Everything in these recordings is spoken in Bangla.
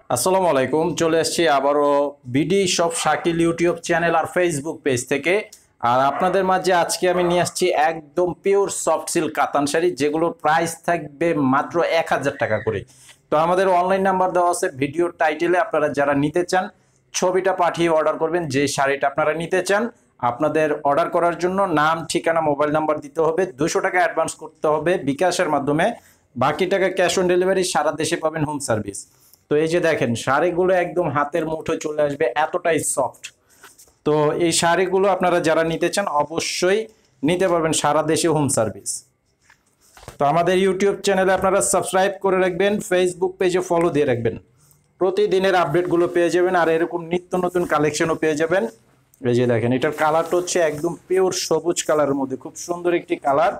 আসসালামু আলাইকুম। চলে আসছি আবারও BD shop Shakil YouTube channel আর ফেসবুক পেজ থেকে। আর আপনাদের মাঝে আজকে আমি নিয়ে আসছি একদম পিওর সফট সিল্ক কাতান শাড়ি, যেগুলোর প্রাইস থাকবে মাত্র 1000 টাকা করে। তো আমাদের অনলাইন নাম্বার দেওয়া আছে ভিডিওর টাইটেলে। আপনারা যারা নিতে চান ছবিটা পাঠিয়ে অর্ডার করবেন। যে শাড়িটা আপনারা নিতে চান, আপনাদের অর্ডার করার জন্য নাম, ঠিকানা, মোবাইল নাম্বার দিতে হবে। 200 টাকা অ্যাডভান্স করতে হবে বিকাশের মাধ্যমে, বাকি টাকা ক্যাশ অন ডেলিভারি। সারা দেশে পাবেন হোম সার্ভিস। তো এই যে দেখেন, শাড়িগুলো একদম হাতের মুঠোয় চলে আসবে, এতটাই সফট। তো এই শাড়িগুলো আপনারা যারা নিতে চান অবশ্যই নিতে পারবেন, সারা দেশে হোম সার্ভিস। তো আমাদের ইউটিউব চ্যানেলে আপনারা সাবস্ক্রাইব করে রাখবেন, ফেসবুক পেজে ফলো দিয়ে রাখবেন। প্রতিদিনের আপডেটগুলো পেয়ে যাবেন, আর এরকম নিত্য নতুন কালেকশনও পেয়ে যাবেন। এই যে দেখেন, এটার কালারটা হচ্ছে একদম পিওর সবুজ কালারের মধ্যে, খুব সুন্দর একটি কালার।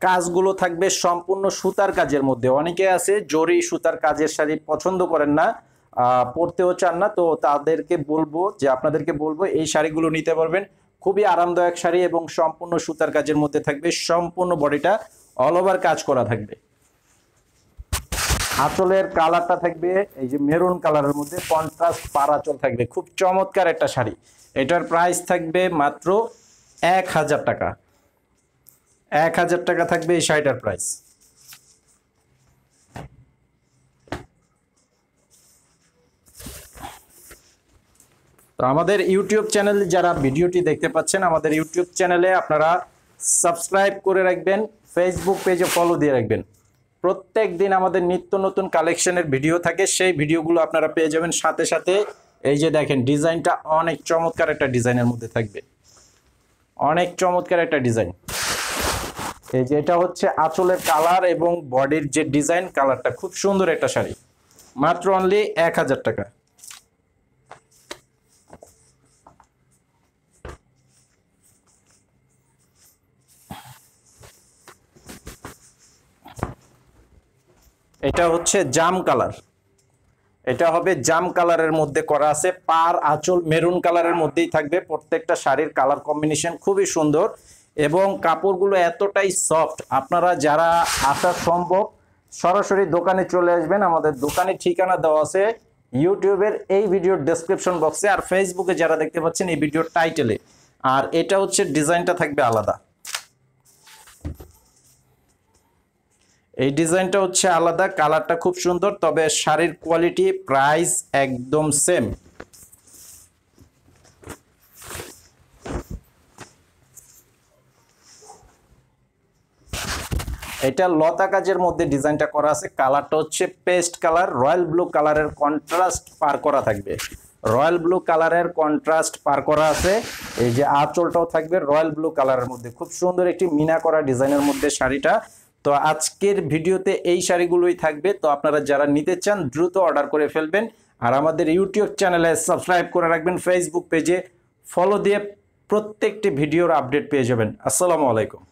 কাজগুলো থাকবে সম্পূর্ণ সুতার কাজের মধ্যে। অনেকে আছে জরি সুতার কাজের শাড়ি পছন্দ করেন না, পরতেও চান না, তো তাদেরকে বলবো যে আপনাদেরকে বলবো এই শাড়িগুলো নিতে পারবেন। খুবই আরামদায়ক শাড়ি এবং সম্পূর্ণ সুতার কাজের মধ্যে থাকবে। সম্পূর্ণ বডিটা অল ওভার কাজ করা থাকবে। আঁচলের কালারটা থাকবে এই যে মেরুন কালারের মধ্যে, কন্ট্রাস্ট পার আঁচল থাকবে। খুব চমৎকার একটা শাড়ি। এটার প্রাইস থাকবে মাত্র 1000 টাকা। 1000 টাকা থাকবে এই শাড়িটার প্রাইস। তো আমাদের ইউটিউব চ্যানেলে যারা ভিডিওটি দেখতে পাচ্ছেন, আমাদের ইউটিউব চ্যানেলে আপনারা সাবস্ক্রাইব করে রাখবেন, ফেসবুক পেজে ফলো দিয়ে রাখবেন। প্রত্যেক দিন আমাদের নিত্য নতুন কালেকশনের ভিডিও থাকে, সেই ভিডিওগুলো আপনারা পেয়ে যাবেন। সাথে সাথে এই যে দেখেন, ডিজাইনটা অনেক চমৎকার একটা ডিজাইনের মধ্যে থাকবে, অনেক চমৎকার একটা ডিজাইন। এই যে এটা হচ্ছে আঁচলের কালার এবং বডির যে ডিজাইন, কালারটা খুব সুন্দর একটা শাড়ি। মাত্র অনলি 1000 টাকা। এটা হচ্ছে জাম কালার। এটা হবে জাম কালারের মধ্যে করা আছে, পার আঁচল মেরুন কালারের মধ্যেই থাকবে। প্রত্যেকটা শাড়ির কালার কম্বিনেশন খুবই সুন্দর এবং কাপড়গুলো এতটাই সফট। আপনারা যারা আসা সম্ভব সরাসরি দোকানে চলে আসবেন। আমাদের দোকানের ঠিকানা দেওয়া আছে ইউটিউবের এই ভিডিওর ডেসক্রিপশন বক্সে, আর ফেসবুকে যারা দেখতে পাচ্ছেন এই ভিডিওর টাইটেলে। আর এটা হচ্ছে ডিজাইনটা থাকবে আলাদা। এই ডিজাইনটা হচ্ছে আলাদা, কালারটা খুব সুন্দর, তবে শাড়ির কোয়ালিটি প্রাইস একদম সেম। এটা লতা কাজের মধ্যে ডিজাইনটা করা আছে। কালারটা হচ্ছে পেস্ট কালার, রয়্যাল ব্লু কালারের কন্ট্রাস্ট পার করা থাকবে। রয়্যাল ব্লু কালারের কন্ট্রাস্ট পার করা আছে। এই যে আঁচলটাও থাকবে রয়্যাল ব্লু কালারের মধ্যে, খুব সুন্দর একটি মিনা করা ডিজাইনের মধ্যে শাড়িটা। তো আজকের ভিডিওতে এই শাড়িগুলোই থাকবে। তো আপনারা যারা নিতে চান দ্রুত অর্ডার করে ফেলবেন, আর আমাদের ইউটিউব চ্যানেলে সাবস্ক্রাইব করে রাখবেন, ফেসবুক পেজে ফলো দিয়ে প্রত্যেকটি ভিডিওর আপডেট পেয়ে যাবেন। আসসালামু আলাইকুম।